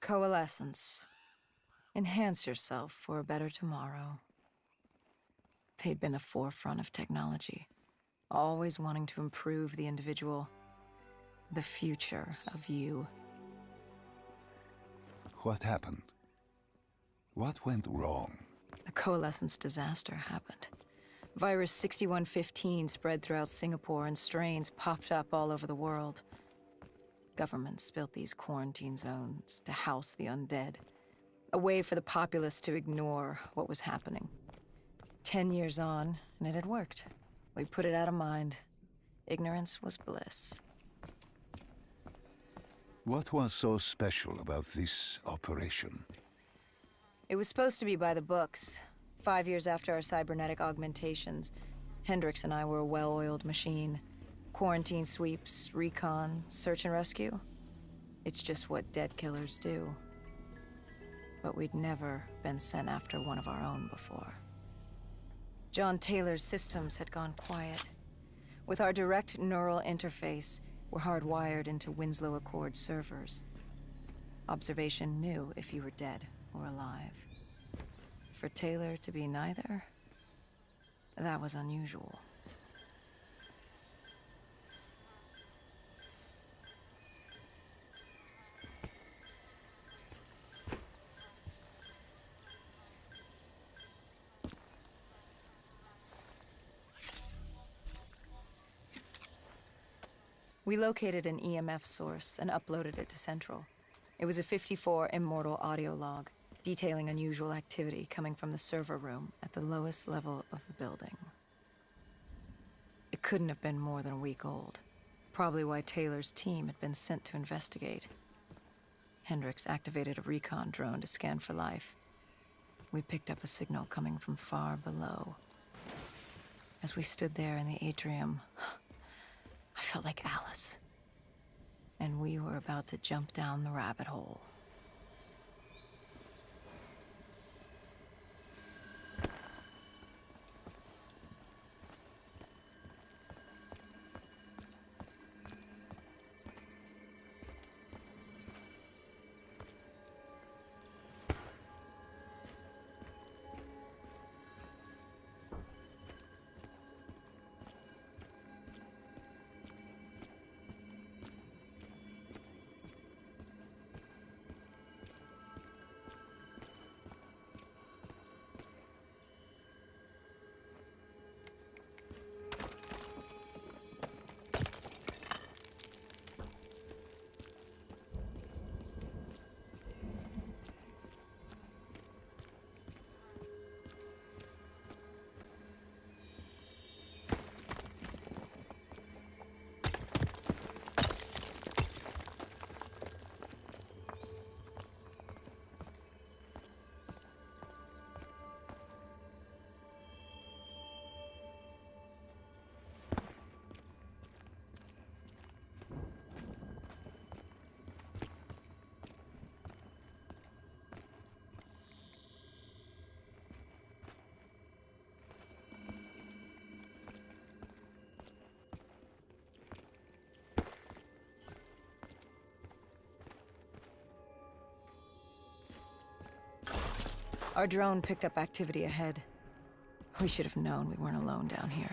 Coalescence. Enhance yourself for a better tomorrow. They'd been the forefront of technology, always wanting to improve the individual, the future of you. What happened? What went wrong? The Coalescence disaster happened. Virus 6115 spread throughout Singapore and strains popped up all over the world. Governments built these quarantine zones to house the undead, a way for the populace to ignore what was happening. 10 years on, and it had worked. We put it out of mind. Ignorance was bliss. What was so special about this operation? It was supposed to be by the books. 5 years after our cybernetic augmentations, Hendricks and I were a well-oiled machine. Quarantine sweeps, recon, search and rescue. It's just what dead killers do. But we'd never been sent after one of our own before. John Taylor's systems had gone quiet. With our direct neural interface, we're hardwired into Winslow Accord servers. Observation knew if you were dead or alive. For Taylor to be neither, that was unusual. We located an EMF source and uploaded it to Central. It was a 54 immortal audio log, detailing unusual activity coming from the server room at the lowest level of the building. It couldn't have been more than a week old, probably why Taylor's team had been sent to investigate. Hendricks activated a recon drone to scan for life. We picked up a signal coming from far below. As we stood there in the atrium, I felt like Alice. And we were about to jump down the rabbit hole. Our drone picked up activity ahead. We should have known we weren't alone down here.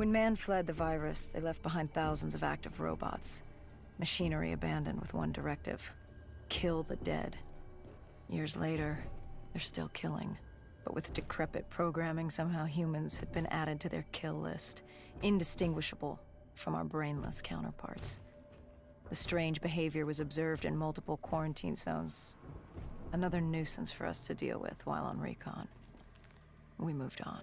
When man fled the virus, they left behind thousands of active robots. Machinery abandoned with one directive: kill the dead. Years later, they're still killing. But with decrepit programming, somehow humans had been added to their kill list, indistinguishable from our brainless counterparts. The strange behavior was observed in multiple quarantine zones. Another nuisance for us to deal with while on recon. We moved on.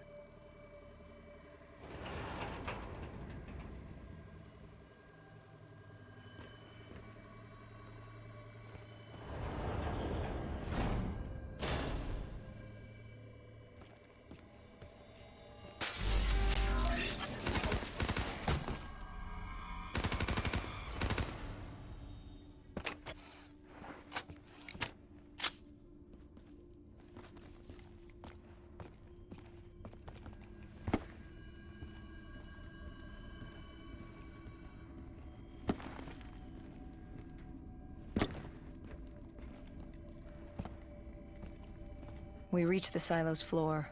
We reached the silo's floor,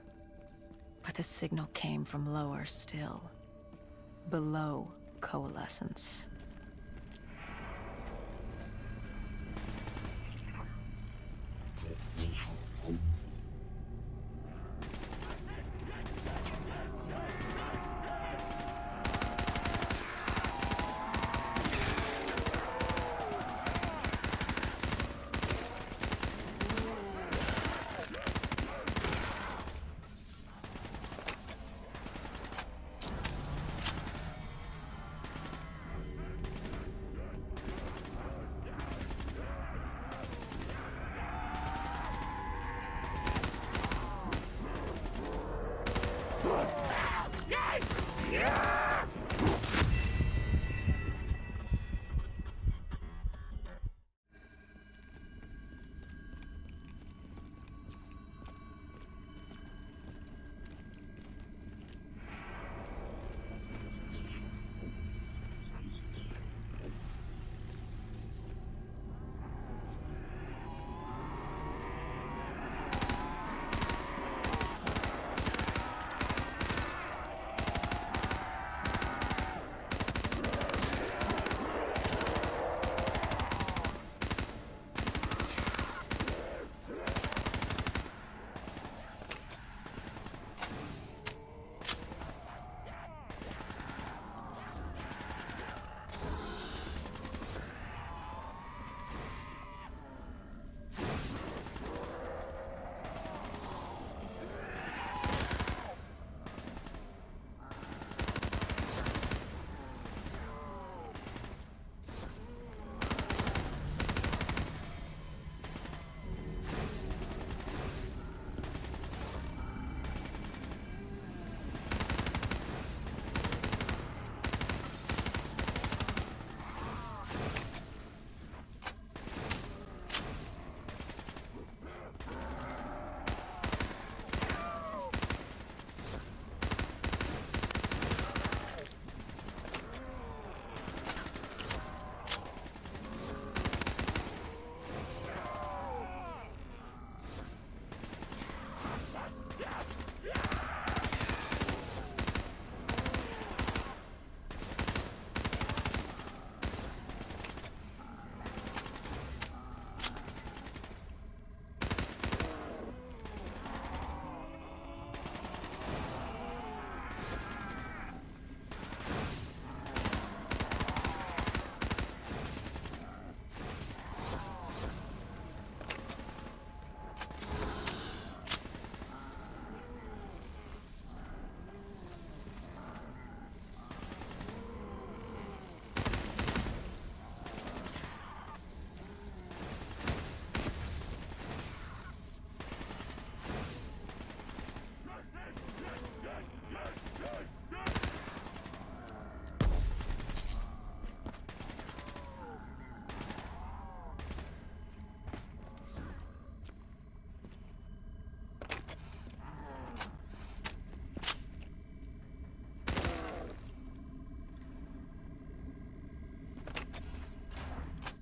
but the signal came from lower still. Below coalescence.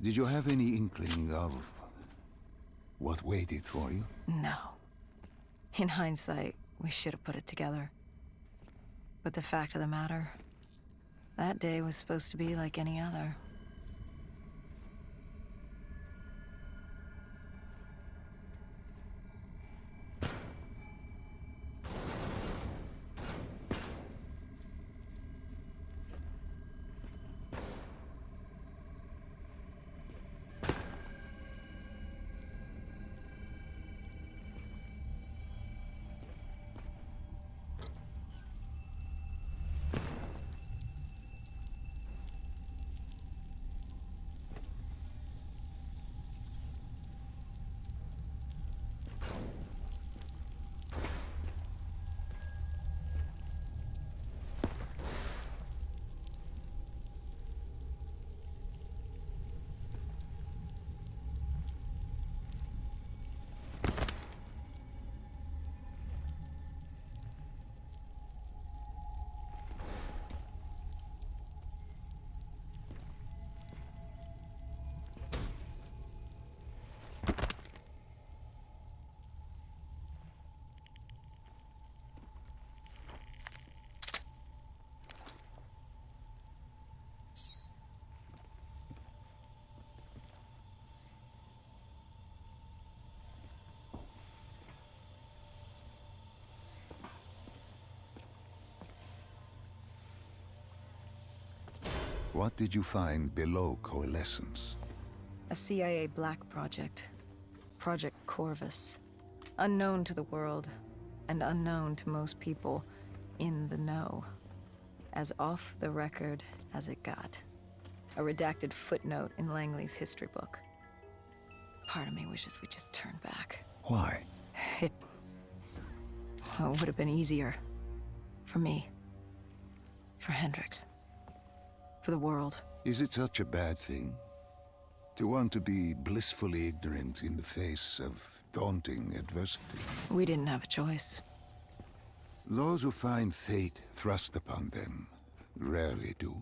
Did you have any inkling of what waited for you? No. In hindsight, we should have put it together. But the fact of the matter, that day was supposed to be like any other. What did you find below Coalescence? A CIA black project. Project Corvus. Unknown to the world, and unknown to most people in the know. As off the record as it got. A redacted footnote in Langley's history book. Part of me wishes we just turned back. Why? It would have been easier. For me. For Hendricks. For the world. Is it such a bad thing? To want to be blissfully ignorant in the face of daunting adversity? We didn't have a choice. Those who find fate thrust upon them rarely do.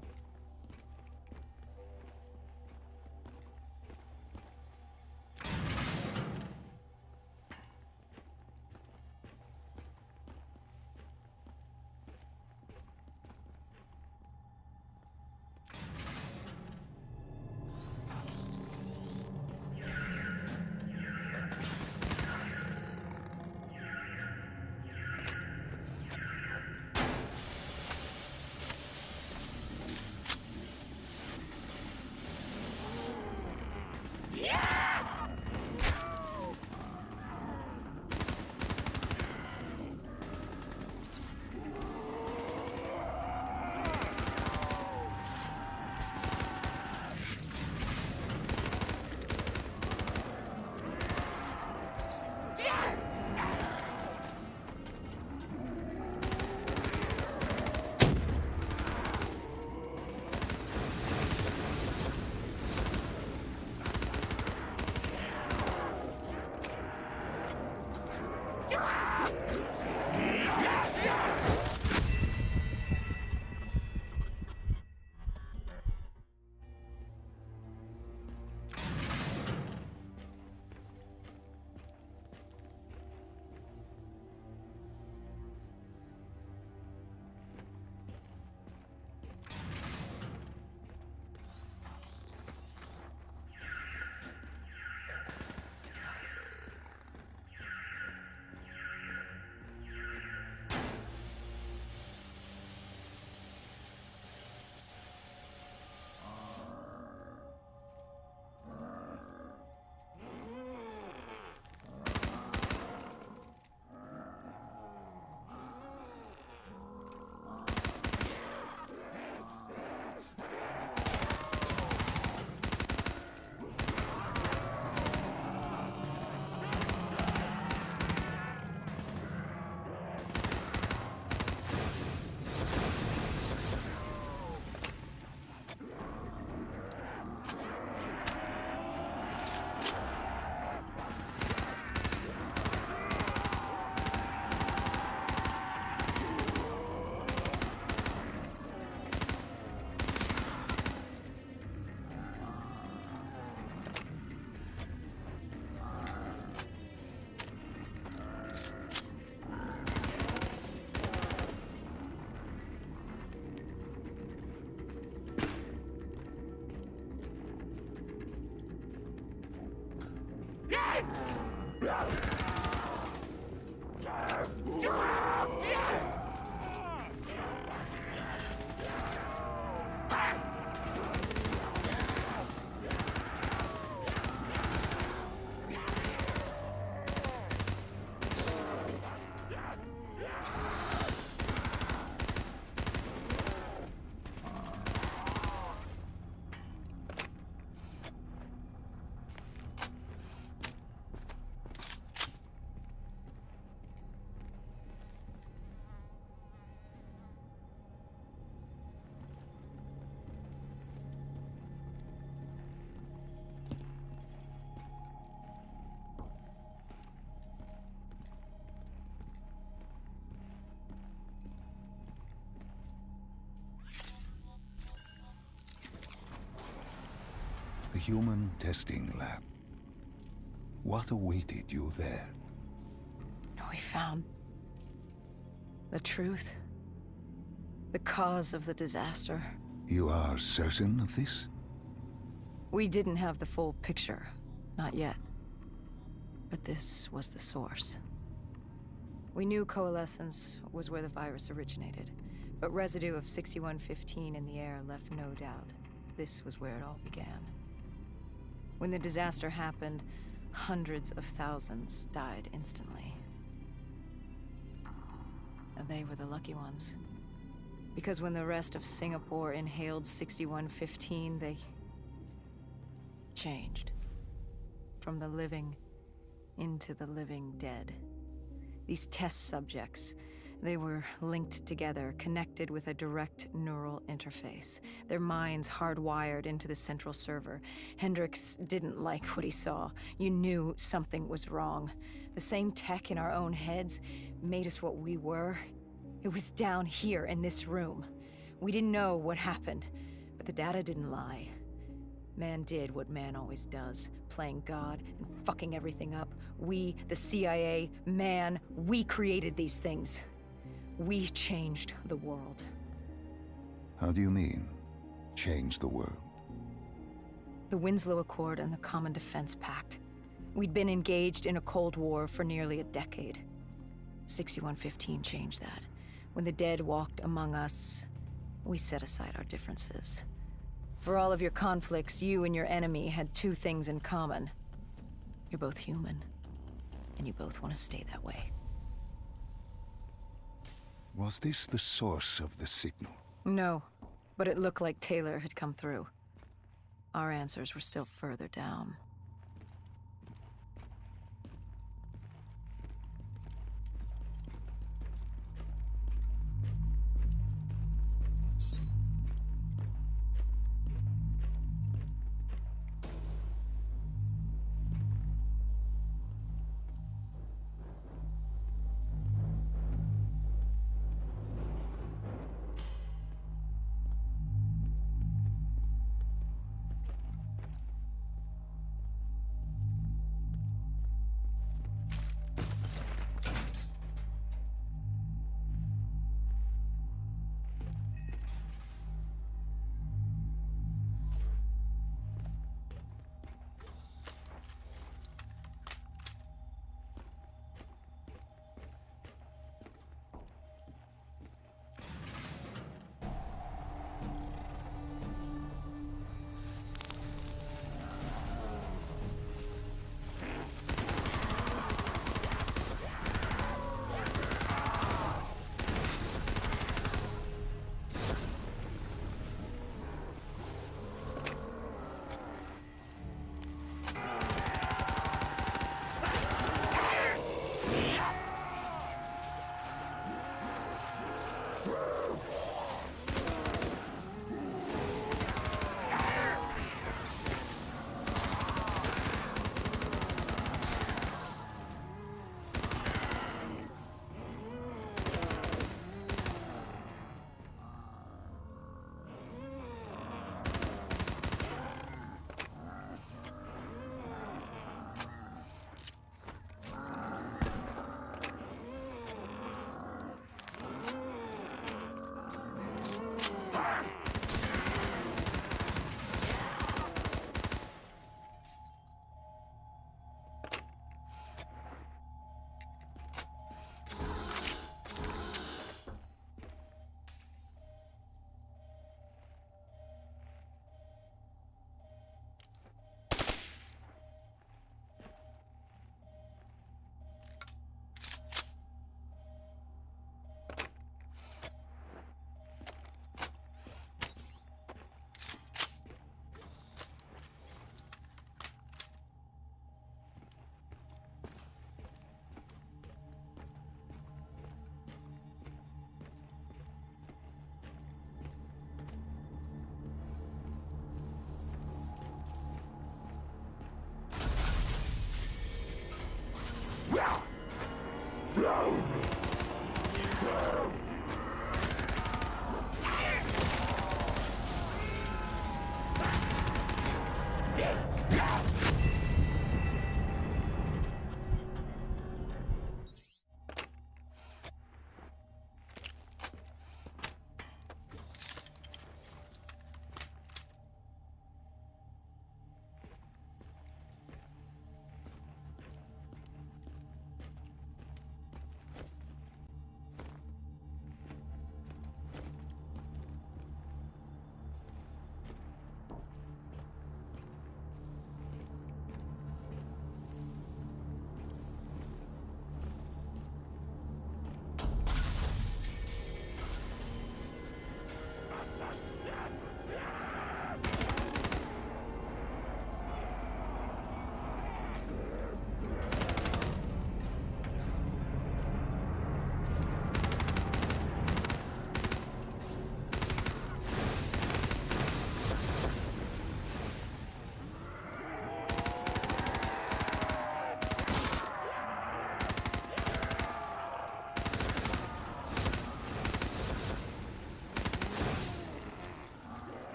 The human testing lab. What awaited you there? We found the truth. The cause of the disaster. You are certain of this? We didn't have the full picture. Not yet. But this was the source. We knew coalescence was where the virus originated, but residue of 6115 in the air left no doubt. This was where it all began. When the disaster happened, hundreds of thousands died instantly. And they were the lucky ones. Because when the rest of Singapore inhaled 6115, they changed. From the living into the living dead. These test subjects, they were linked together, connected with a direct neural interface. Their minds hardwired into the central server. Hendricks didn't like what he saw. You knew something was wrong. The same tech in our own heads made us what we were. It was down here in this room. We didn't know what happened, but the data didn't lie. Man did what man always does, playing God and fucking everything up. We, the CIA, man, we created these things. We changed the world. How do you mean, change the world? The Winslow Accord and the Common Defense Pact. We'd been engaged in a Cold War for nearly a decade. 6115 changed that. When the dead walked among us, we set aside our differences. For all of your conflicts, you and your enemy had two things in common. You're both human, and you both want to stay that way. Was this the source of the signal? No, but it looked like Taylor had come through. Our answers were still further down.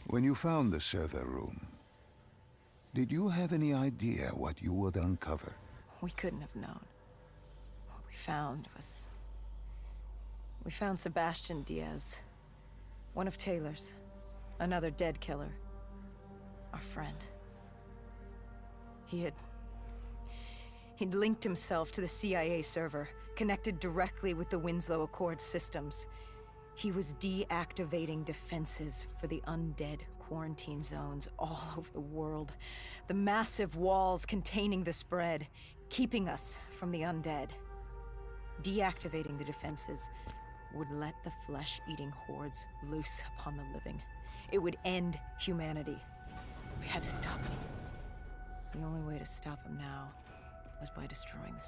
When you found the server room, did you have any idea what you would uncover? We couldn't have known. What we found was... We found Sebastian Diaz. One of Taylor's. Another dead killer. Our friend. He'd linked himself to the CIA server, connected directly with the Winslow Accord systems. He was deactivating defenses for the undead quarantine zones all over the world. The massive walls containing the spread, keeping us from the undead. Deactivating the defenses would let the flesh-eating hordes loose upon the living. It would end humanity. We had to stop him. The only way to stop him now was by destroying the